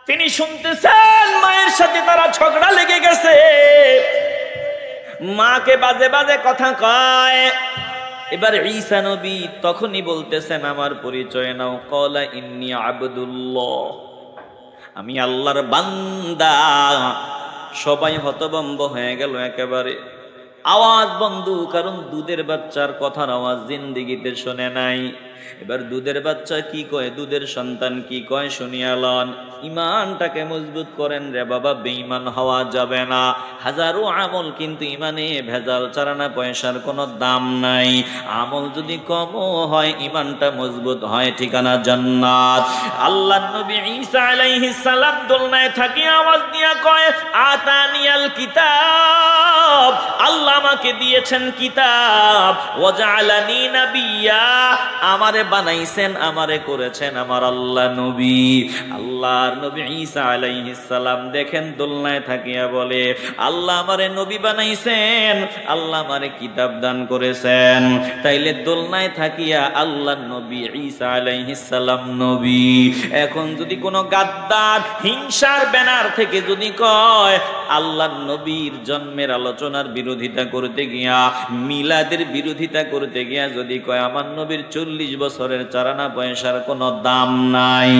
তিনি শুনতেছেন মায়ের সাথে তারা ঝগড়া লেগে গেছে, মাকে বাজে বাজে কথা কয়। এবার ঈসা নবী তখনই বলতেছেন আমার পরিচয় নাও। ক্বালা ইন্নী আবদুল্লাহ, আমি আল্লাহর বান্দা। সবাই হতভম্ব হয়ে গেল একেবারে। আওয়াজ বন্ধ, কারণ দুধের বাচ্চার কথার আওয়াজ জিন্দেগিতে শোনে নাই। এবার দুধের বাচ্চা কি কয়, দুধের সন্তান কি কয় শুনিয়া লন। ইমানটাকে মজবুত করেন রে বাবা, বেঈমান হওয়া যাবে না। হাজারো আমল, কিন্তু ইমানে ভেজাল ছাড়া না পয়সার কোনো দাম নাই। আমল যদি কমও হয়, ইমানটা মজবুত হয়, ঠিকানা জান্নাত। আল্লাহর নবী ঈসা আলাইহিস সালাম দোলনায় থাকি আওয়াজ দিয়া কয়, আতানিয়াল কিতাব, আল্লাহ আমাকে দিয়েছেন কিতাব। ওয়াজআলানি নাবিয়্যা, আমারে বানাইছেন, আমারে করেছেন আমার আল্লাহ নবী। আল্লাহর নবী ঈসা আলাইহিস সালাম দেখেন দোলনায় থাকিয়া বলে, আল্লাহ আমারে নবী বানাইছেন, আল্লাহ আমারে কিতাব দান করেছেন। তাইলে দোলনায় থাকিয়া আল্লাহর নবী ঈসা আলাইহিস সালাম নবী। এখন যদি কোনো গাদ্দার হিংসার ব্যানার থেকে যদি কয় আল্লাহর নবীর জন্মের আলোচনার বিরোধিতা করতে গিয়া, মিলাদের বিরোধিতা করতে গিয়া যদি কয় আমার নবীর 40 বছরের চারানা পয়সার কোনো দাম নাই,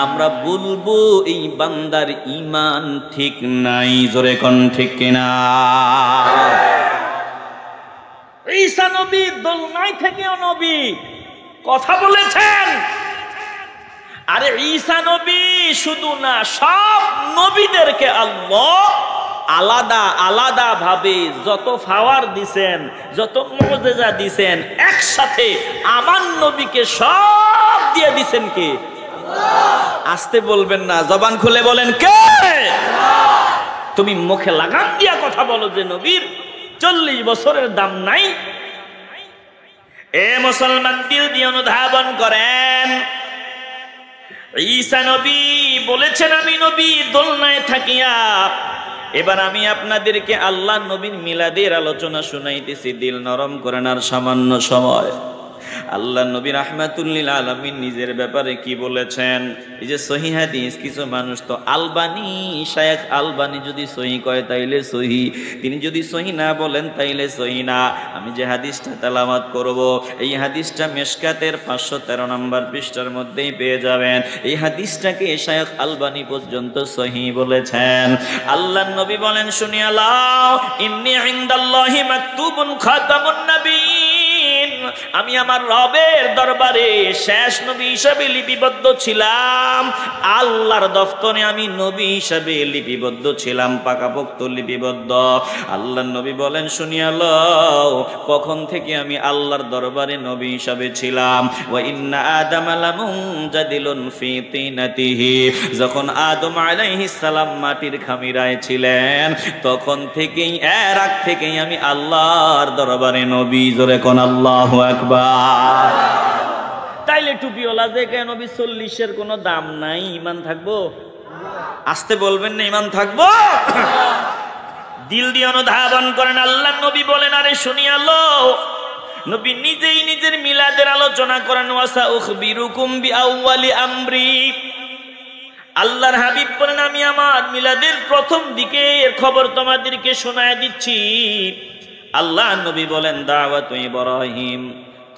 আমরা বলবো এই বান্দার ঈমান ঠিক নাই। জোরে কোন ঠিক কিনা? ঈসা নবী দোলনায় থেকেও নবী কথা বলেছেন। আরে ঈসা নবী শুধু না, সব নবীদেরকে আল্লাহ আলাদা আলাদা ভাবে যত পাওয়ার দিছেন, যত মুজিজা দিছেন, একসাথে আমার নবীকে সব দিয়ে দিছেন কে? আসতে বলবেন না, জবান খুলে বলেন কে? তুমি মুখে লাগাম দিয়া কথা বলো যে নবীর 40 বছরের দাম নাই। এ মুসলমান, দিল দিয়ে অনুধাবন করেন। ঈসা নবী বলেছেন আমি নবী দোলনায় থাকিয়া। এবার আমি আপনাদেরকে আল্লাহ নবীর মিলাদের আলোচনা শুনাইতেছি, দিল নরম করেন। আর সামান্য সময় আল্লাহ নবী রাহমাতুল লিল আলামিন নিজের ব্যাপারে কি বলেছেন? এই যে সহিহ হাদিস, কিছু মানুষ তো আলবানী, শায়েখ আলবানী যদি সহি কয় তাইলে সহি, তিনি যদি সহি না বলেন তাইলে সহি না। আমি যে হাদিসটা তেলাওয়াত করব, এই হাদিসটা মিশকাতের 513 নম্বর পৃষ্ঠার মধ্যেই পেয়ে যাবেন। এই হাদিসটাকে শায়েখ আলবানী পর্যন্ত সহি বলেছেন। আল্লাহর নবী বলেন, শুনিয়া লাও, ইন্নী ইনদাল্লাহি মাকতুবুন খাতামুন নবিয়্যিন, আমি আমার রবের দরবারে শেষ নবী হিসাবে লিপিবদ্ধ ছিলাম। আল্লাহর দফতরে আমি নবী হিসাবে লিপিবদ্ধ ছিলাম, পাকাপোক্ত লিপিবদ্ধ। আল্লাহর নবী বলেন, শুনিয়া লও, কখন থেকে আমি আল্লাহর দরবারে নবী হিসাবে ছিলাম। ওয়া ইন্না আদামা লামুনজাদিলুন ফি তিনাতিহি, যখন আদম আলাইহিস সালাম মাটির খামিরায় ছিলেন, তখন থেকেই, এর আগ থেকেই আমি আল্লাহর দরবারে নবী। জোরে কোন আল্লাহু আকবার। তাইলে টুপিওয়ালা যে কেন নবী 40-এর কোনো দাম নাই, ঈমান থাকবো? আসতে বলবেন না, ঈমান থাকবো? দিল দিয়ে অনুধাবন করেন। আল্লাহ নবী বলেন, আরে শুনিয়া লও, নবী নিজেই নিজের মিলাদের আলোচনা করেন। ওয়াসা উখবিরুকুম বিআউয়ালি আমরি, আল্লাহর হাবিব বলেন আমি আমার মিলাদের প্রথম দিকের খবর তোমাদেরকে শোনায় দিচ্ছি। আল্লাহ নবী বলেন, দাওয়াত ইব্রাহিম,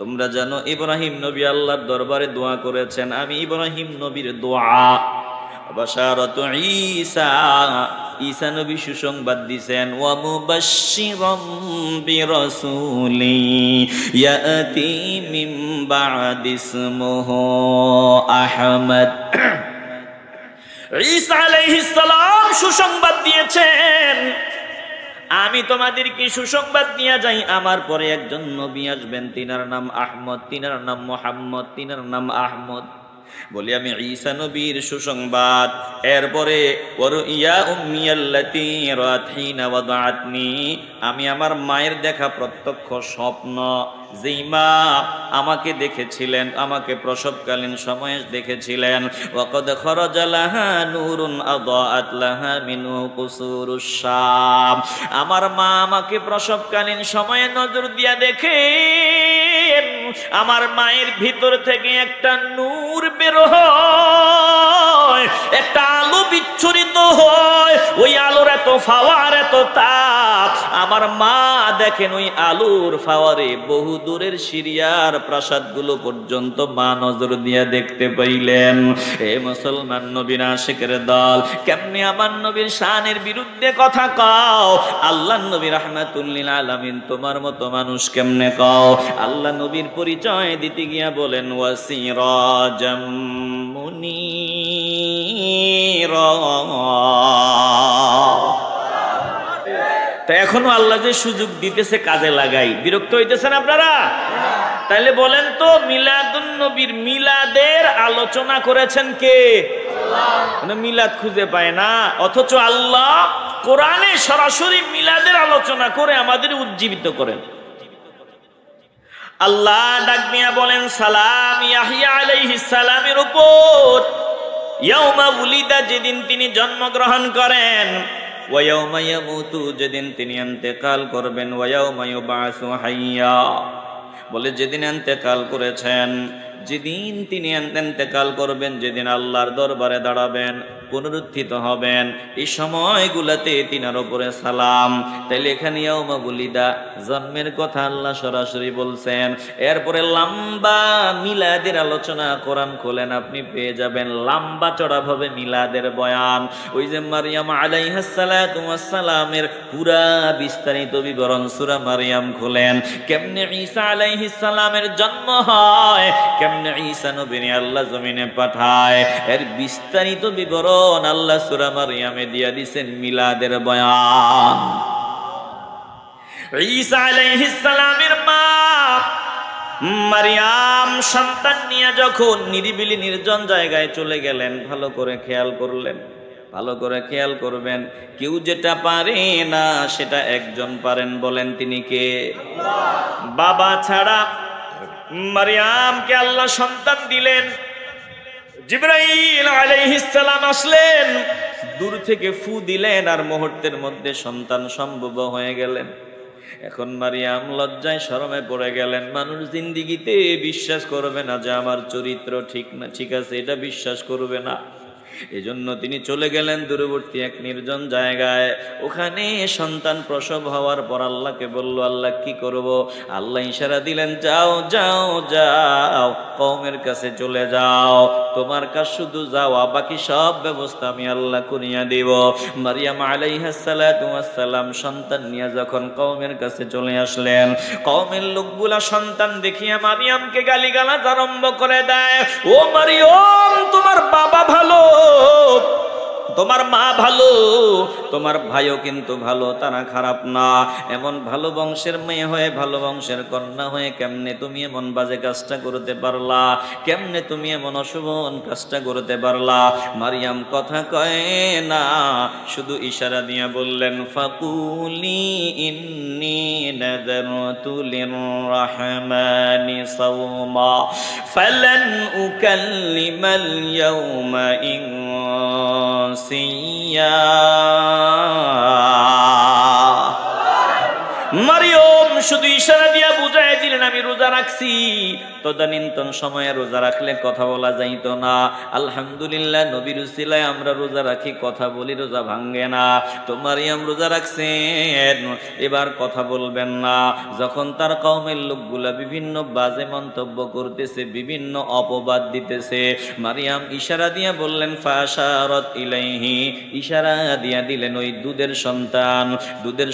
তোমরা জানো ইব্রাহিম নবী আল্লাহর দরবারে দোয়া করেছেন। আমি ইব্রাহিম নবীর দোয়া। বাশারাতু ঈসা, ঈসা নবী সুসংবাদ দিয়েছেন। ওয়া মুবাশশিরাম বিরাসূলি ইয়াতি মিন বা'দি ইসমুহু আহমদ। ঈসা আলাইহিস সালাম সুসংবাদ দিয়েছেন, আমি তোমাদেরকে সুসংবাদ নিয়ে যাই, আমার পরে একজন নবী আসবেন, তিনার নাম আহমদ, তিনার নাম মুহাম্মদ, তিনার নাম আহমদ। বলি আমি ঈসা নবীর সুসংবাদ। এরপরে ওয়ারুইয়া উম্মিয়াল্লাতী রাআত হিনা ওয়াদাআতনি, আমি আমার মায়ের দেখা প্রত্যক্ষ স্বপ্ন, যেই মা আমাকে দেখেছিলেন, আমাকে প্রসবকালীন সময়ে দেখেছিলেন। ওয়াকাদ খরাজা লাহা নূরুন আদাআত লাহা মিনহু কুসুরুশ শাম, আমার মা আমাকে প্রসবকালীন সময়ে নজর দিয়া দেখেন আমার মায়ের ভিতর থেকে একটা নূর বের হয়, একটা আলো বিচ্ছুরিত হয়, ওই আলোর এত ফাওয়ার, এত তাপ। আমার মা দেখেন ওই আলোর ফাওয়ারে বহু দূরের সিরিয়ার প্রাসাদগুলো পর্যন্ত মা নজর দিয়ে দেখতে পাইলেন। এ মুসলমান নবীর আশিকের দল, কেমনে আমার নবীর শানের বিরুদ্ধে কথা কও? আল্লাহ নবী রাহমাতুল লিল আলামিন তোমার মতো মানুষ কেমনে কও? আল্লাহ নবীর পরিচয় দিতে গিয়া বলেন ওয়াসিরাজাম মুনীরা। তা এখনো আল্লাহ যে সুযোগ দিতেছে কাজে লাগাই। বিরক্ত হইতেছেন আপনারা? তাইলে বলেন তো, মিলাদুন নবীর মিলাদের আলোচনা করেছেন কে? আল্লাহ। মিলাদ খুঁজে পায় না, অথচ আল্লাহ কোরআনে সরাসরি মিলাদের আলোচনা করে আমাদের উজ্জীবিত করেন। আল্লাহ ডাক দিয়া বলেন সালাম ইয়াহইয়া আলাইহিস সালামের উপর, ইয়াউমা উলিদা, যেদিন তিনি জন্মগ্রহণ করেন, ওয়া ইয়াউমা ইয়ামুতু, যেদিন তিনি ইন্তেকাল করবেন, ওয়া ইয়াউমা ইউবাসু হাইয়া, বলে যেদিন ইন্তেকাল করেছেন, যেদিন তিনি ইন্তেকাল করবেন, যেদিন আল্লাহর দরবারে দাঁড়াবেন, পুনরুত্থিত হবেন, এই সময়গুলাতে তিনার উপরে সালাম। তাইলে এখানে ইয়াউমা বুলিদা, জন্মের কথা আল্লাহ সরাসরি বলছেন। এরপরে লম্বা মিলাদের আলোচনা কোরআন খোলেন, আপনি পেয়ে যাবেন লম্বা চড়া ভাবে মিলাদের বয়ান। ওই যে মারিয়াম আলাইহিস সালাতু ওয়াস সালামের পুরা বিস্তারিত বিবরণ সূরা মারিয়াম খোলেন, কেমনে ঈসা আলাইহিস সালামের জন্ম হয়, কেমনে ঈসা নবীকে আল্লাহ জমিনে পাঠায়, এর বিস্তারিত বিবরণ আল্লাহ সূরা মারইয়ামে দিয়া দিবেন মিলাদের বয়ান। ঈসা আলাইহিস সালামের মা মারইয়াম সন্তান নিয়ে যখন নিরিবিলি নির্জন জায়গায় চলে গেলেন, ভালো করে খেয়াল করলেন, ভালো করে খেয়াল করবেন, কেউ যেটা পারে না সেটা একজন পারেন, বলেন তিনি কে? আল্লাহ। বাবা ছাড়া মারইয়ামকে আল্লাহ সন্তান দিলেন। জিবরাইল আলাইহিস সালাম আসলেন, দূর থেকে ফু দিলেন, আর মুহূর্তের মধ্যে সন্তান সম্ভব হয়ে গেলেন। এখন মারিয়াম লজ্জায় শরমে পড়ে গেলেন। মানুষ জিন্দিগিতে বিশ্বাস করবে না যে আমার চরিত্র ঠিক না, ঠিক আছে, এটা বিশ্বাস করবে না। এজন্য তিনি চলে গেলেন দূরবর্তী এক নির্জন জায়গায়। ওখানে সন্তান প্রসব হওয়ার পর আল্লাহকে বলল, আল্লাহ কি করব? আল্লাহ ইশারা দিলেন, যাও যাও যাও, কওমের কাছে চলে যাও, তোমার কাজ শুধু যাওয়া, বাকি সব ব্যবস্থা আমি আল্লাহ করিয়া দিব। মারিয়াম আলাইহিস সালাতু ওয়াস সালাম সন্তান নিয়ে যখন কওমের কাছে চলে আসলেন, কওমের লোকগুলা সন্তান দেখিয়া মারিয়ামকে গালিগালাজ আরম্ভ করে দেয়। ও মারিয়াম, তোমার বাবা ভালো, তোমার মা ভালো, তোমার ভাইও কিন্তু ভালো, তারা খারাপ না। এমন ভালো বংশের মেয়ে হয়ে, ভালো বংশের কন্যা হয়ে কেমনে তুমি এমন বাজে কাজটা করতে পারলা? কেমনে তুমি এমন অশুভ কাজটা করতে পারলা? মারিয়াম কথা কয় না, শুধু ইশারা দিয়ে বললেন, ফাকুলি ইন্নী নাযারতু লিররহমানি সাওমা ফালান উকাল্লিমাল ইয়াওমা ইনসিয়া। মারিয়াম শুধু ইশারা দিয়া বুঝাই দিলেন, আমি রোজা রাখছি। তদানীন্তন সময়ে রোজা রাখলে কথা বলা যাইত না। আলহামদুলিল্লাহ, নবীর উসিলায় আমরা রোজা রাখি, কথা বলি, রোজা ভাঙ্গে না। তো মারিয়াম রোজা রাখছেন, এবার কথা বলবেন না। যখন তার কওমের লোকগুলা বিভিন্ন বাজে মন্তব্য করতেছে, বিভিন্ন অপবাদ দিতেছে, মারিয়াম ইশারা দিয়া বললেন, ফাশারাত ইলাইহি, ইশারা দিয়া দিলেন ওই দুধের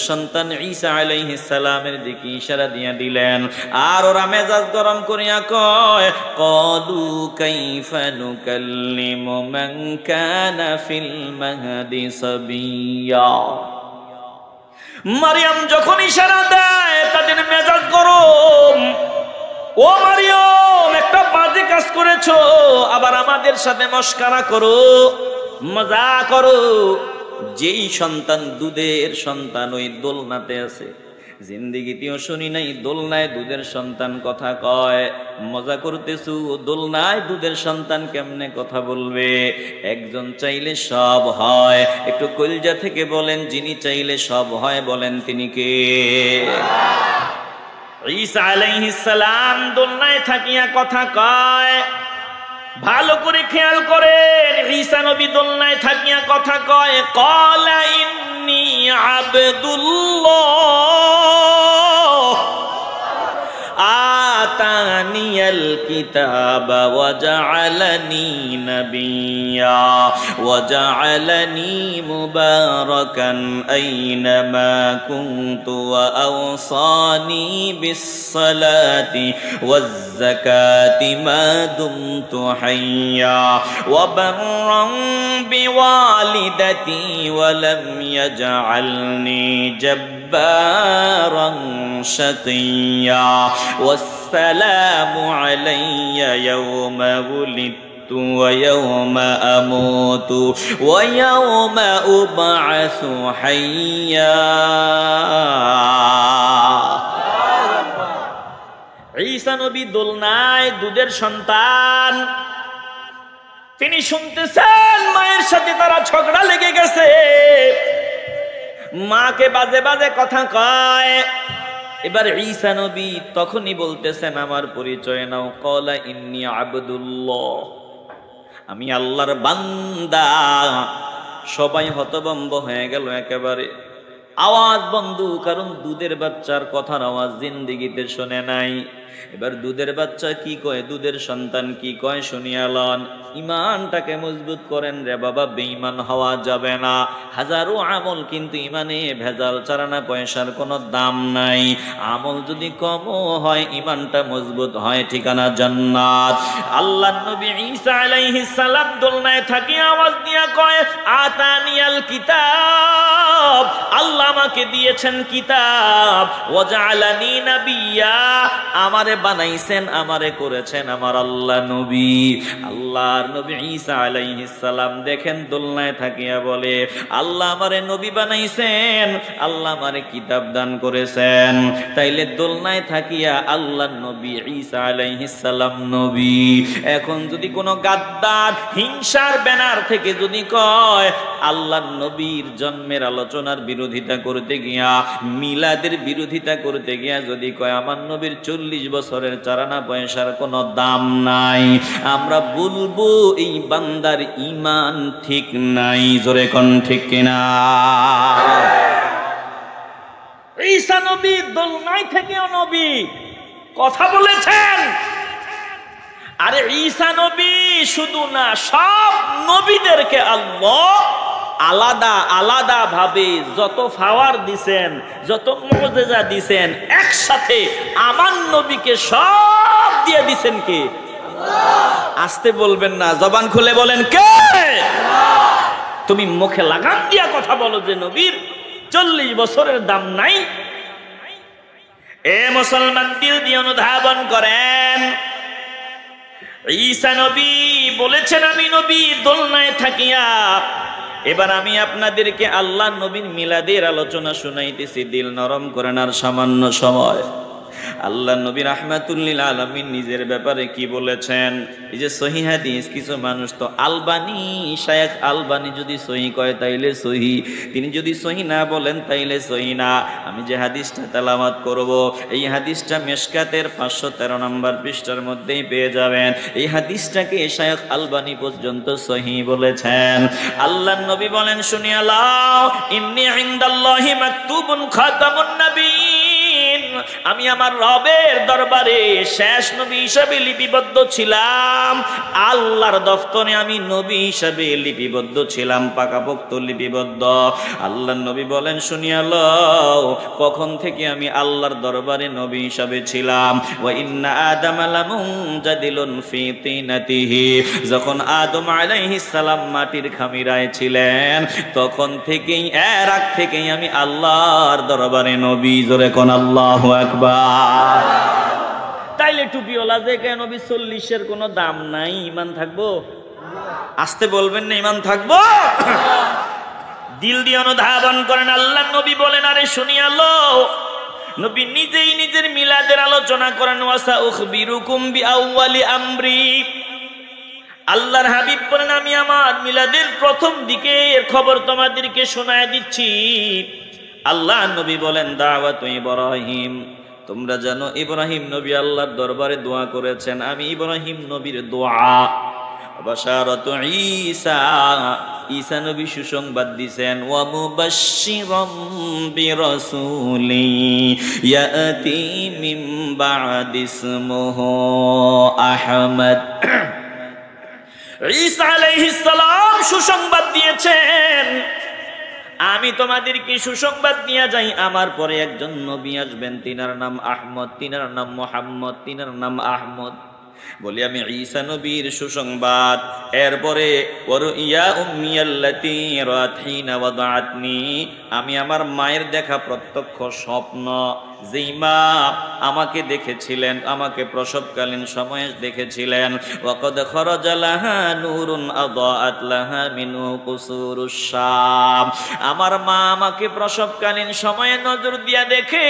সন্তান ঈসা আলাইহিস সালামের দিকে ইশারা দিয়া দিলেন। আর ওরা মেজাজ গরম করিয়া কয়, ক্বালু কাইফা নুকাল্লিমু মান কানা ফিল মাহদি সাবিয়্যা। মারিয়াম যখন ইশারা দেয়, তাদের মেজাজ গরম। ও মারিয়াম, একটা বাজে কাজ করেছো, আবার আমাদের সাথে মস্করা করো, মজা করো। যেই সন্তান দুধের সন্তান ওই দোলনাতে আছে, জিন্দিগিতেও শুনি নাই দোলনায় দুধের সন্তান কথা কয়। মজা করতেছু, দোলনায় দুধের সন্তান কেমনে কথা বলবে? একজন চাইলে সব হয়। একটু কলিজা থেকে বলেন, যিনি চাইলে সব হয়, বলেন তিনি কে? ঈসা আলাইহিস সালাম দোলনায় থাকিয়া কথা কয়। ভালো করে খেয়াল করেন, ঈসা নবী দোলনায় থাকিয়া কথা কয়। ক্বালা ইন্নী আবদুল্লাহ আতানিয়াল কিতাবা ওয়া জাআলানি নাবিয়্যা ওয়া জাআলানি মুবারাকান আইনামা কুনতু ওয়া আওসানি বিস-সালাতি ওয়াজ-যাকাতি মা দুমতু হাইয়্যা ওয়া বাররান বিওয়ালিদাতি ওয়া লাম ইয়াজআলনি জাব্বারান শাকিয়্যা والسلام علي يوم ولدت ويوم أموت ويوم أبعث حيا। ঈসা নবী দোলনায় দুধের সন্তান, তিনি শুনতেছেন মায়ের সাথে তারা ঝগড়া লেগে গেছে, মাকে বাজে বাজে কথা কয়। এবার ঈসা নবী তখনই বলতেছেন আমার পরিচয় নাও। ক্বালা ইন্নী আবদুল্লাহ, আমি আল্লাহর বান্দা। সবাই হতভম্ব হয়ে গেল একেবারে, আওয়াজ বন্ধ, কারণ দুধের বাচ্চার কথার আওয়াজ জিন্দেগিতে শোনে নাই। এবার দুধের বাচ্চা কি কয়, দুধের সন্তান কি কয় শুনিয়া লন। ইমানটাকে মজবুত করেন রে বাবা, বেঈমান হওয়া যাবে না। হাজারো আমল, কিন্তু ইমানে ভেজাল ছাড়া না পয়সার কোনো দাম নাই। আমল যদি কমও হয়, ইমানটা মজবুত হয়, ঠিকানা জান্নাত। আল্লাহর নবী ঈসা আলাইহিস সালাম দোলনায় থাকি আওয়াজ দিয়া কয় আতানিয়াল কিতাব, আল্লাহ আমাকে দিয়েছেন কিতাব। ওয়া জাআলানি নাবিয়্যা, আমারে বানাইছেন, আমারে করেছেন আমার আল্লাহ নবী। আল্লাহর নবী ঈসা আলাইহিস সালাম দেখেন দোলনায় থাকিয়া বলে আল্লাহ আমারে নবী বানাইছেন, আল্লাহ আমারে কিতাব দান করেছেন। তাইলে দোলনায় থাকিয়া আল্লাহর নবী ঈসা আলাইহিস সালাম নবী। এখন যদি কোনো গাদ্দার হিংসার ব্যানার থেকে যদি কয় আল্লাহর নবীর জন্মের আলোচনার বিরোধিতা করতে গিয়া, মিলাদের বিরোধিতা করতে গিয়া যদি কয় আমার নবীর 40 বছরের চারানা পয়সার কোনো দাম নাই, আমরা বলবো এই বান্দার ঈমান ঠিক নাই। জোরে কোন ঠিক কিনা? ঈসা নবী দোলনায় থেকেও নবী কথা বলেছেন। আরে ঈসা নবী শুধু না, সব নবীদেরকে আল্লাহ আলাদা আলাদা ভাবে যত পাওয়ার দিছেন, যত মুজিজা দিছেন, একসাথে আমার নবীকে সব দিয়ে দিছেন কে? আল্লাহ। আসতে বলবেন না, জবান খুলে বলেন কে? আল্লাহ। তুমি মুখে লাগাম দিয়া কথা বলো যে নবীর 40 বছরের দাম নাই। এ মুসলমান, দিল দিয়ে অনুধাবন করেন। ঈসা নবী বলেছেন আমি নবী দোলনায় থাকিয়া। এবার আমি আপনাদেরকে আল্লাহ নবীর মিলাদের আলোচনা শুনাইতেছি, দিল নরম করেন আর সামান্য সময়। আল্লাহ নবী রাহমাতুল লিল আলামিন নিজের ব্যাপারে কি বলেছেন? এই যে সহিহ হাদিস, কিছু মানুষ তো আলবানী, শায়েখ আলবানী যদি সহিহ কয় তাইলে সহিহ, তিনি যদি সহিহ না বলেন তাইলে সহিহ না। আমি যে হাদিসটা তেলাওয়াত করব, এই হাদিসটা মিশকাতের 513 নম্বর পৃষ্ঠার মধ্যেই পেয়ে যাবেন। এই হাদিসটাকে শায়েখ আলবানী পর্যন্ত সহিহ বলেছেন। আল্লাহ নবী বলেন শুনিয়া লাও, ইন্নী ইনদাল্লাহি মাকতুবুন খাতামুন নবিয়্যিন, আমি আমার রবের দরবারে শেষ নবী হিসাবে লিপিবদ্ধ ছিলাম। আল্লাহর দফতরে আমি নবী হিসাবে লিপিবদ্ধ ছিলাম, পাকাপোক্ত লিপিবদ্ধ। আল্লাহর নবী বলেন শুনিয়া লও, কখন থেকে আমি আল্লাহর দরবারে নবী হিসাবে ছিলাম। ওয়া ইন্না আদাম লামুনজাদিলুন ফি তিনাতিহি, যখন আদম আলাইহিস সালাম মাটির খামিরায় ছিলেন, তখন থেকেই, এর আগ থেকেই আমি আল্লাহর দরবারে নবী। জোরে কোন আল্লাহু আকবার। তাইলে টুপিওয়ালা যে কেন নবী 40-এর কোনো দাম নাই, ঈমান থাকবো? আসতে বলবেন না, ঈমান থাকবো? দিল দিয়ে অনুধাবন করেন। আল্লাহ নবী বলেন আরে শুনিয়া লও, নবী নিজেই নিজের মিলাদের আলোচনা করেন। ওয়াসা উখবিরুকুম বিআউয়ালি আমরি, আল্লাহর হাবিব বলেন আমি আমার মিলাদের প্রথম দিকের খবর তোমাদেরকে শোনায় দিচ্ছি। আল্লাহ নবী বলেন দাওয়াত ইব্রাহিম, তোমরা জানো ইব্রাহিম নবী আল্লাহর দরবারে দোয়া করেছেন, আমি ইব্রাহিম নবীর দোয়া বাশারাতু ঈসা, ঈসা নবী সুসংবাদ দিয়েছেন, ওয়া মুবাশশিরাম বিরাসূলি ইয়াতি মিন বা'দি ইসমুহু আহমদ। ঈসা আলাইহিস সালাম সুসংবাদ দিয়েছেন, আমি তোমাদেরকে সুসংবাদ নিয়ে যাই, আমার পরে একজন নবী আসবেন, তিনার নাম আহমদ, তিনার নাম মুহাম্মদ, তিনার নাম আহমদ। বলি আমি ঈসা নবীর সুসংবাদ। এরপরে ওয়ারুইয়া উম্মিয়াল্লাতী রাত হিনা ওয়াদাআতনি, আমি আমার মায়ের দেখা প্রত্যক্ষ স্বপ্ন, যেই মা আমাকে দেখেছিলেন, আমাকে প্রসবকালীন সময়ে দেখেছিলেন, ওয়াকাদ খরাজা লাহা নূরুন আদাআত লাহা মিনহু কুসুরুশ শাম, আমার মা আমাকে প্রসবকালীন সময়ে নজর দিয়া দেখে,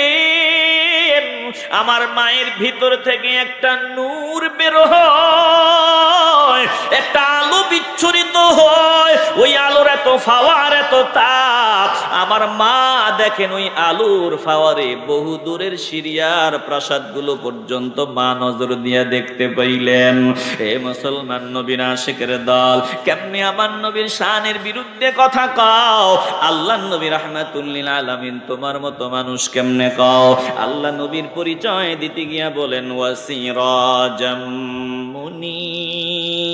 আমার মায়ের ভিতর থেকে একটা নূর বের হয়, একটা আলো বিচ্ছুরিত হয়, ওই আলোর এত ফাওয়ার, এত তাপ, আমার মা দেখেন ওই আলোর ফাওয়ারে বহু দূরের সিরিয়ার প্রাসাদগুলো পর্যন্ত মা নজর দিয়া দেখতে পাইলেন। এ মুসলমান নবীর আশিকের দল, কেমনে আমার নবীর শানের বিরুদ্ধে কথা কও? আল্লাহ নবী রাহমাতুল লিল আলামিন তোমার মতো মানুষ কেমনে কও? আল্লাহ নবীর পরিচয় দিতে গিয়া বলেন, ওয়াসিরাজাম মুনীরা,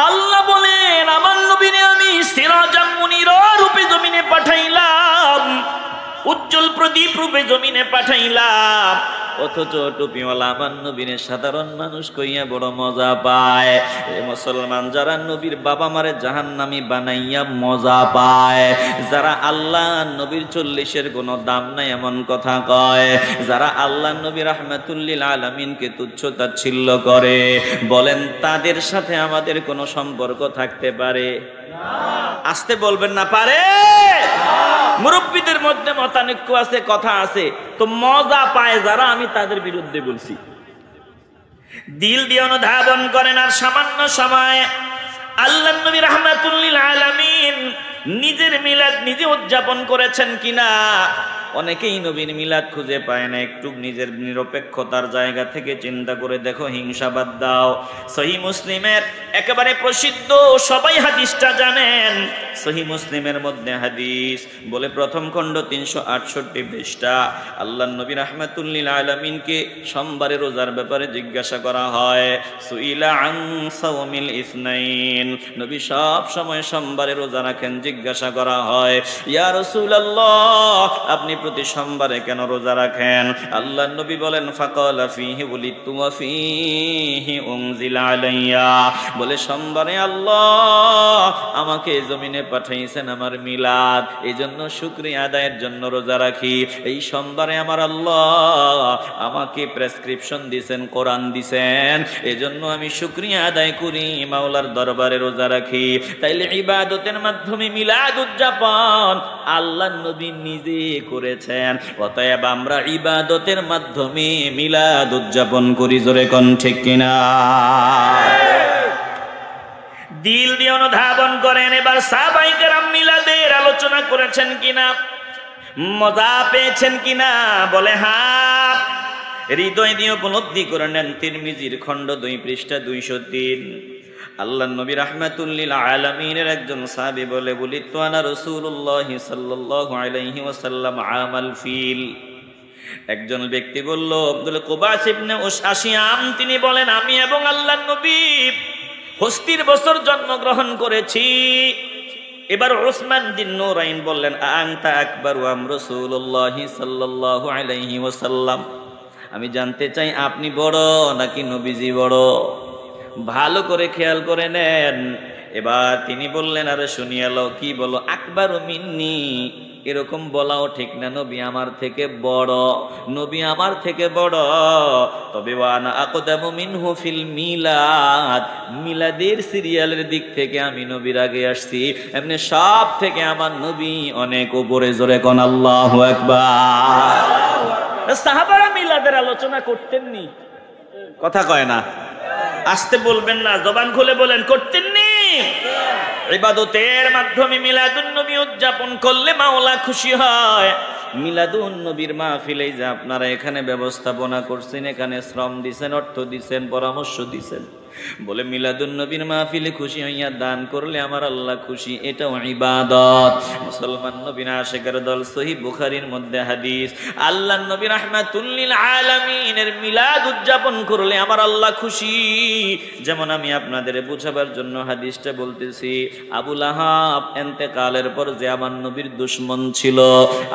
আল্লাহ বলেন আমার নবীরে আমি সিরাজাম মুনীরা রূপে জমিনে পাঠাইলাম, উজ্জ্বল প্রদীপ রূপে জমিনে পাঠাইলাম। অথচ টুপিওয়ালা আমার নবীরে সাধারণ মানুষ কইয়া বড় মজা পায়। এ মুসলমান, যারা নবীর বাবা মারে জাহান্নামী বানাইয়া মজা পায়, যারা আল্লাহ নবীর 40-এর কোনো দাম নাই এমন কথা কয়, যারা আল্লাহ নবী রাহমাতুল লিল আলামিনকে তুচ্ছ তাচ্ছিল্য করে, বলেন তাদের সাথে আমাদের কোনো সম্পর্ক থাকতে পারে? আসতে বলবেন না, পারে? মুরব্বীদের মধ্যে মতানৈক্য আছে, কথা আছে, তো মজা পায় যারা, আমি তাদের বিরুদ্ধে বলছি। দিল দিয়ে অনুধাবন করেন। আর সামান্য সময় আল্লাহ নবী রাহমাতুল লিল আলামিন নিজের মিলাদ নিজে উদযাপন করেছেন কিনা? অনেকেই নবীর মিলাদ খুঁজে পায় না। একটু নিজের নিরপেক্ষতার জায়গা থেকে চিন্তা করে দেখো, হিংসা বাদ দাও। সহিহ মুসলিমের একেবারে প্রসিদ্ধ, সবাই হাদিসটা জানেন, সহিহ মুসলিমের মধ্যে হাদিস বলে, প্রথম খণ্ড 368 পৃষ্ঠা, আল্লাহ নবী রাহমাতুল লিল আলামিনকে সোমবারে রোজার ব্যাপারে জিজ্ঞাসা করা হয়। সুইলা আন সাওমিল ইসনাইন, নবী সব সময় সোমবারে রোজা রাখেন, জিজ্ঞাসা করা হয়, ইয়া রাসূলুল্লাহ আপনি প্রতি সোমবারে কেন রোজা রাখেন? আল্লাহ নবী বলেন, ফাকালা ফীহি ওয়ালিদতু ওয়া ফীহি উনজিলা আলাইয়া, বলে সোমবারে আল্লাহ আমাকে জমিনে পাঠাইছেন আমার মিলাদ, এইজন্য শুকরিয়া আদায়ের জন্য রোজা রাখি। এই সোমবারে আমার আল্লাহ আমাকে প্রেসক্রিপশন দিয়েছেন, কোরআন দিয়েছেন, এজন্য আমি শুকরিয়া আদায় করি, মাওলার দরবারে রোজা রাখি। তাইলে ইবাদতের মাধ্যমে মিলাদ উদযাপন আল্লাহ নবী নিজে করেছেন, অতএব আমরা ইবাদতের মাধ্যমে মিলাদ উদযাপন করি। জোরে কোন ঠিক কিনা? দিল দিয়ে অনুধাবন করেন। এবার সাহাবায়ে কেরাম মিলাদের আলোচনা করেছেন কিনা, মজা পেয়েছেন কিনা? বলে হ্যাঁ। হৃদয় দিয়ে উপলব্ধি করে নেন। তিরমিজির খণ্ড 2 পৃষ্ঠা 203, আল্লাহ নবী রাহমাতুল লিল আলামিনের একজন সাহাবী বলে, বলিত আনা রাসূলুল্লাহ সাল্লাল্লাহু আলাইহি ওয়াসাল্লাম আমাল ফিল। একজন ব্যক্তি বলল, আব্দুল কুবাস ইবনে আশিয়াম, তিনি বলেন আমি এবং আল্লাহ নবী হস্তির বছর জন্মগ্রহণ করেছি। এবার উসমান বিন নুরাইন বললেন, আনতা আকবারু আম রাসূলুল্লাহ সাল্লাল্লাহু আলাইহি ওয়াসাল্লাম, আমি জানতে চাই আপনি বড় নাকি নবীজি বড়? ভালো করে খেয়াল করে নেন। এবার তিনি বললেন, আরে শুনিয়া লও, কি বলো? আকবারু মিন্নি, এরকম বলাও ঠিক না, নবী আমার থেকে বড়, নবী আমার থেকে বড়। তবে ওয়ানা আকদামু মিনহু ফিল মিলাদ, মিলাদের সিরিয়ালের দিক থেকে আমি নবীর আগে আসছি, এমনি সব থেকে আমার নবী অনেক উপরে। জোরে কোন আল্লাহু আকবার। সাহাবারা মিলাদের আলোচনা করতেননি, কথা কয় না, আসতে বলবেন না, জবান খুলে বলেন, করতেননি? ইবাদতের মাধ্যমে মিলাদুন নবী উদযাপন করলে মাওলা খুশি হয়। মিলাদুন নবীর মাহফিলে যে আপনারা এখানে ব্যবস্থাপনা করছেন, এখানে শ্রম দিছেন, অর্থ দিছেন, পরামর্শ দিছেন, বলে মিলাদুন নবীর মাহফিলে খুশি হইয়া দান করলে আমার আল্লাহ খুশি, এটাও ইবাদত। মুসলমান নবীর আশিকের দল, সহিহ বুখারীর মধ্যে হাদিস, আল্লাহর নবী রাহমাতুল লিল আলামিনের মিলাদ উদযাপন করলে আমার আল্লাহ খুশি। যেমন আমি আপনাদের বুঝাবার জন্য হাদিসটা বলতেছি। আবু লাহাব ইন্তেকালের পর যে আমার নবীর দুশমন ছিল,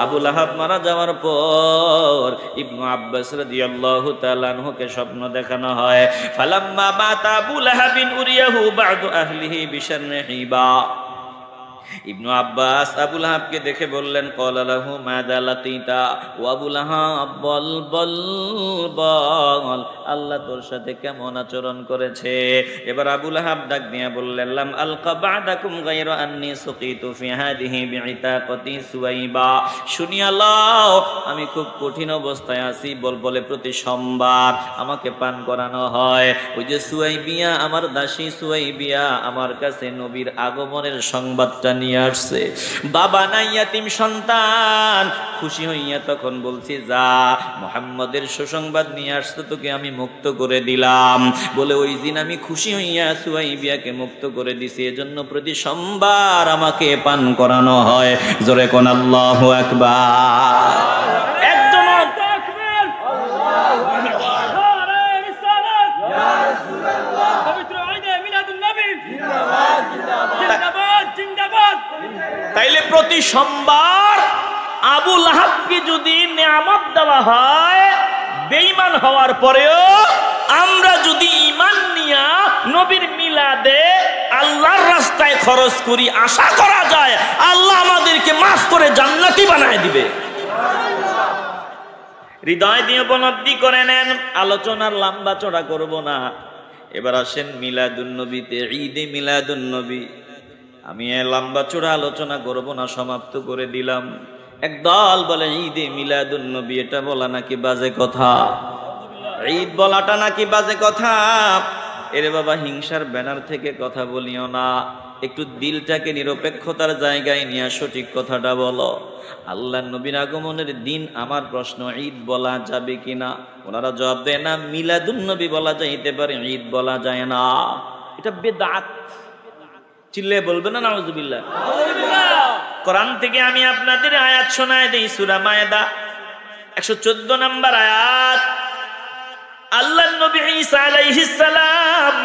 আবু লাহাব মারা যাওয়ার পর ইবনু আব্বাস রাদিয়াল্লাহু তাআলা আনহুকে স্বপ্ন দেখানো হয়, ফালাম্মা বাতা আবু লাহাবিন উরিয়াহু বা'দু আহলিহি বিশারহিবা। ইবনু আব্বাস আবু লাহাবকে দেখে বললেন, ক্বালা লাহু মাযা লাকিতা, ও আবু লাহাব বল বল বল, আল্লাহ তোর সাথে কেমন আচরণ করেছে। এবার আবু লাহাব ডাক দিয়া বললেন, লাম আলকা বা'দাকুম গায়রা আন্নী সুকিতু ফি হাদিহি বিইতাকাতি সুওয়াইবা। শুনিয়া লও, আমি খুব কঠিন অবস্থায় আছি, বলে প্রতি সোমবার আমাকে পান করানো হয়। ওই যে সুওয়াইবিয়া, আমার দাসী সুওয়াইবিয়া আমার কাছে নবীর আগমনের সংবাদটা নিয়ে আসছে। বাবা নাই, ইয়াতীম সন্তান। খুশি হইয়া তখন বলছি, যা মুহাম্মদের সুসংবাদ নিয়ে আসতো, তোকে আমি মুক্ত করে দিলাম। বলে ওই দিন আমি খুশি হইয়া সুওয়াইবিয়াকে মুক্ত করে দিছি, এজন্য প্রতি সোমবার আমাকে পান করানো হয়। জোরে কোন আল্লাহু আকবার। একজন তাইলে প্রতি সোমবার আবু লাহাবকে যদি নিয়ামত দেওয়া হয়, বেঈমান হওয়ার পরেও আমরা যদি ঈমান নিয়া নবীর মিলাদে আল্লাহর রাস্তায় খরচ করি, আশা করা যায় আল্লাহ আমাদেরকে মাফ করে জান্নাতি বানায় দিবে। হৃদয় দিয়ে উপলব্ধি করে নেন। আলোচনার লম্বা চড়া করব না। এবার আসেন মিলাদুন নবীতে, ঈদে মিলাদুন নবী। আমি লম্বা চূড়া আলোচনা করব না, সমাপ্ত করে দিলাম। একদল বলে ঈদে মিলাদুন নবী এটা বলা নাকি বাজে কথা, ঈদ বলাটা নাকি বাজে কথা। এরে বাবা, হিংসার ব্যানার থেকে কথা বলিও না, একটু দিলটাকে নিরপেক্ষতার জায়গায় নিয়ে সঠিক কথাটা বলো। আল্লাহর নবীর আগমনের দিন আমার প্রশ্ন, ঈদ বলা যাবে কিনা? ওনারা জবাব দেয় না, মিলাদুন নবী বলা যাইতে পারে, ঈদ বলা যায় না, এটা বেদাত। চিল্লে বলবে না নাউজুবিল্লাহ। কোরআন থেকে আমি আপনাদের আয়াত শোনায় দেই, সূরা মায়েদা 114 নম্বর আয়াত। আল্লাহর নবী ঈসা আলাইহিস সালাম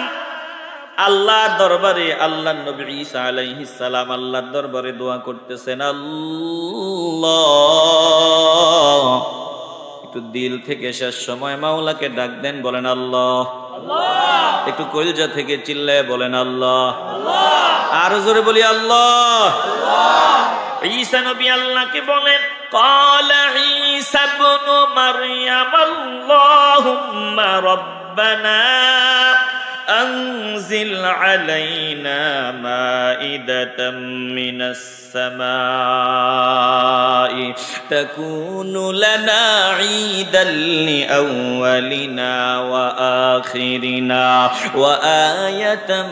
আল্লাহর দরবারে, আল্লাহর নবী ঈসা আলাইহিস সালাম আল্লাহর দরবারে দোয়া করতেছেন, আল্লাহ। একটু দিল থেকে শেষ সময় মাওলাকে ডাক দেন, বলেন আল্লাহ। একটু কলিজা থেকে চিল্লায় বলেন আল্লাহ। আর জোরে বলি আল্লাহ। ঈসা নবী আল্লাহকে বলেন, ক্বালা ঈসা ইবনু মারইয়াম আল্লাহুম্মা রাব্বানা আনজিল আলাইনা মাইদাতাম মিনাস সামাই তাকুনু লানা ঈদান লিআউয়ালিনা ওয়া আখিরিনা ওয়া আয়াতাম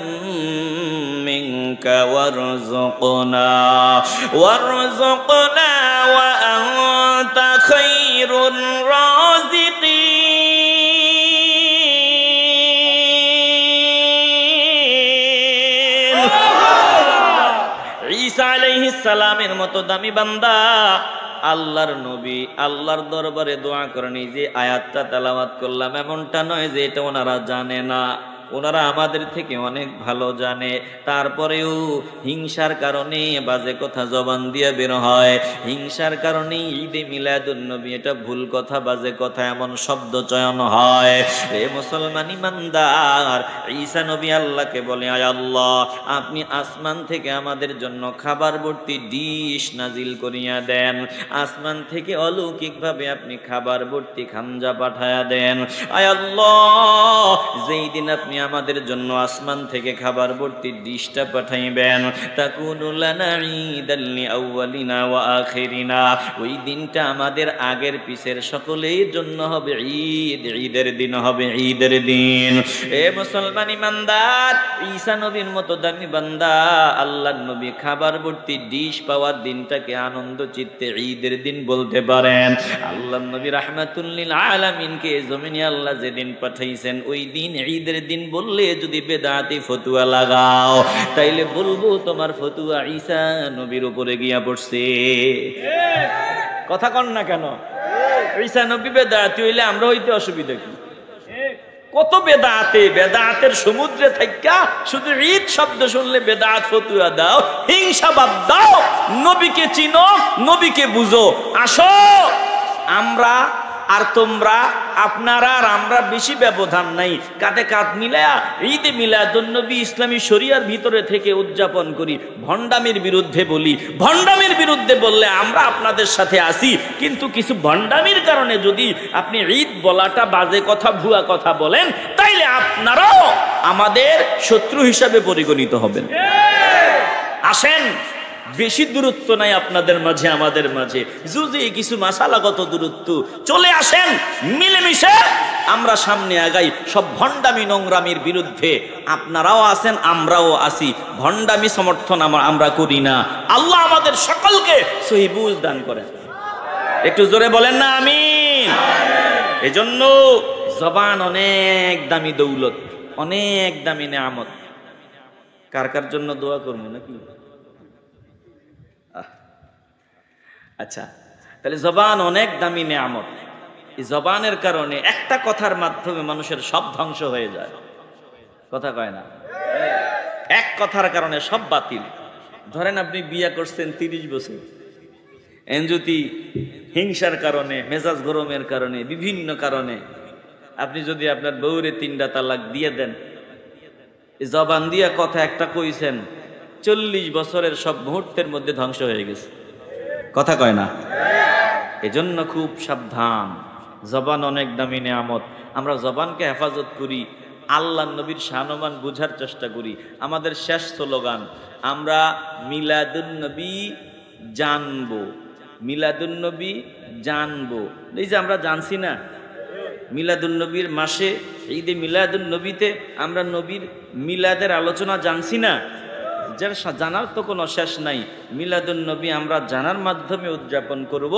মিনকা ওয়ারযুকনা ওয়া আনতা খায়রুর রাযিকিন। ঈসা আলাইহিস সালামের মতো দামি বান্দা আল্লাহর নবী আল্লাহর দরবারে দোয়া করেন। এই যে আয়াতটা তেলাওয়াত করলাম, এমনটা নয় যে এটা ওনারা জানে না, ওনারা আমাদের থেকে অনেক ভালো জানে। তারপরেও হিংসার কারণে বাজে কথা জবান দিয়ে বের হয়, হিংসার কারণে ঈদে মিলাদুন নবী এটা ভুল কথা, বাজে কথা, এমন শব্দ চয়ন হয়। রে মুসলমান ইমানদার, ঈসা নবী আল্লাহকে বলে, আয় আল্লাহ, আপনি আসমান থেকে আমাদের জন্য খাবার ভর্তি ডিশ নাজিল করিয়া দেন, আসমান থেকে অলৌকিকভাবে আপনি খাবার ভর্তি খামজা পাঠায়া দেন। আয় আল্লাহ, যেই দিন আপনি আপনি আমাদের জন্য আসমান থেকে খাবার ভর্তি ডিশটা পাঠাইবেন। তাকুনু লানা ঈদাল লিআউয়ালিনা ওয়া আখিরিনা, ওই দিনটা আমাদের আগের পিছের সকলের জন্য হবে ঈদ, ঈদের দিন হবে, ঈদের দিন। এ মুসলমান ইমানদার, ঈসা নবীর মতো দামি বান্দা আল্লাহর নবী খাবার ভর্তি ডিশ পাওয়ার দিনটাকে আনন্দ চিত্তে ঈদের দিন বলতে পারেন। আল্লাহর নবী রাহমাতুল লিল আলামিনকে জমিনে আল্লাহ যেদিন পাঠাইছেন ওই দিন ঈদের দিন বললে যদি বেদাতি ফতুয়া লাগাও তাইলে বলবো তোমার ফতুয়া ঈসা নবীর উপরে গিয়া পড়ছে। কথা কন না কেন? ঈসা নবী বেদাতি হইলে আমরা হইতে অসুবিধা কি? কত বেদাতে, বেদাতের সমুদ্রে থাইকা শুধু ঈদ শব্দ শুনলে বেদাত ফতুয়া দাও, হিংসা বাদ দাও, নবীকে চিনো, নবীকে বুঝো। আসো আমরা আর তোমরা, আপনারা আর আমরা বেশি ব্যবধান নাই, কাঁধে কাঁধ মিলায়া ঈদে মিলাদুন্নবী ইসলামী শরিয়ার ভিতরে থেকে উদযাপন করি। ভণ্ডামির বিরুদ্ধে বলি, ভণ্ডামির বিরুদ্ধে বললে আমরা আপনাদের সাথে আসি, কিন্তু কিছু ভণ্ডামির কারণে যদি আপনি ঈদ বলাটা বাজে কথা, ভুয়া কথা বলেন, তাইলে আপনারাও আমাদের শত্রু হিসাবে পরিগণিত হবেন। আসেন, বেশি দূরত্ব নাই আপনাদের মাঝে আমাদের মাঝে, যদি কিছু মাসালাগত দূরত্ব, চলে আসেন, মিলেমিশে আমরা সামনে আগাই। সব ভণ্ডামি নোংরামির বিরুদ্ধে আপনারাও আছেন, আমরাও আছি। ভণ্ডামি সমর্থন আমরা করি না। আল্লাহ আমাদের সকলকে সহি বুঝ দান করেন। একটু জোরে বলেন না আমিন। এজন্য জবান অনেক দামি দৌলত, অনেক দামি নেয়ামত। কার কার জন্য দোয়া করবো নাকি? আচ্ছা, তাহলে জবান অনেক দামি নেয়ামত। এই জবানের কারণে একটা কথার মাধ্যমে মানুষের সব ধ্বংস হয়ে যায়। কথা কয় না? এক কথার কারণে সব বাতিল। ধরেন আপনি বিয়ে করছেন 30 বছর, যদি হিংসার কারণে, মেজাজ গরমের কারণে, বিভিন্ন কারণে আপনি যদি আপনার বউরে 3টা তালাক দিয়ে দেন, এই জবান দিয়া কথা একটা কইছেন, 40 বছরের সব মুহূর্তের মধ্যে ধ্বংস হয়ে গেছে। কথা কয় না? এজন্য খুব সাবধান। জবান অনেক দামি নেয়ামত। আমরা জবানকে হেফাজত করি, আল্লাহ নবীর শানমান বুঝার চেষ্টা করি। আমাদের শেষ স্লোগান, আমরা মিলাদুন্নবী জানবো, মিলাদুন্নবী জানবো। এই যে আমরা জানছি না, মিলাদুন্নবীর মাসে, ঈদে মিলাদুন্নবীতে আমরা নবীর মিলাদের আলোচনা জানছি না। যার জানার তো কোনো শেষ নাই। মিলাদুন্নবী আমরা জানার মাধ্যমে উদযাপন করব,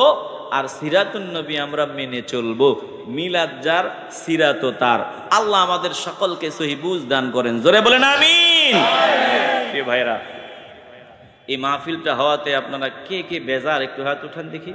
আর সিরাতুন্নবী আমরা মেনে চলবো। মিলাদ যার, সিরাত তার। আল্লাহ আমাদের সকলকে সহি বুঝ দান করেন। জোরে বলেন আমিন। প্রিয় ভাইরা, এই মাহফিলটা হওয়াতে আপনারা কে কে বেজার একটু হাত উঠান দেখি।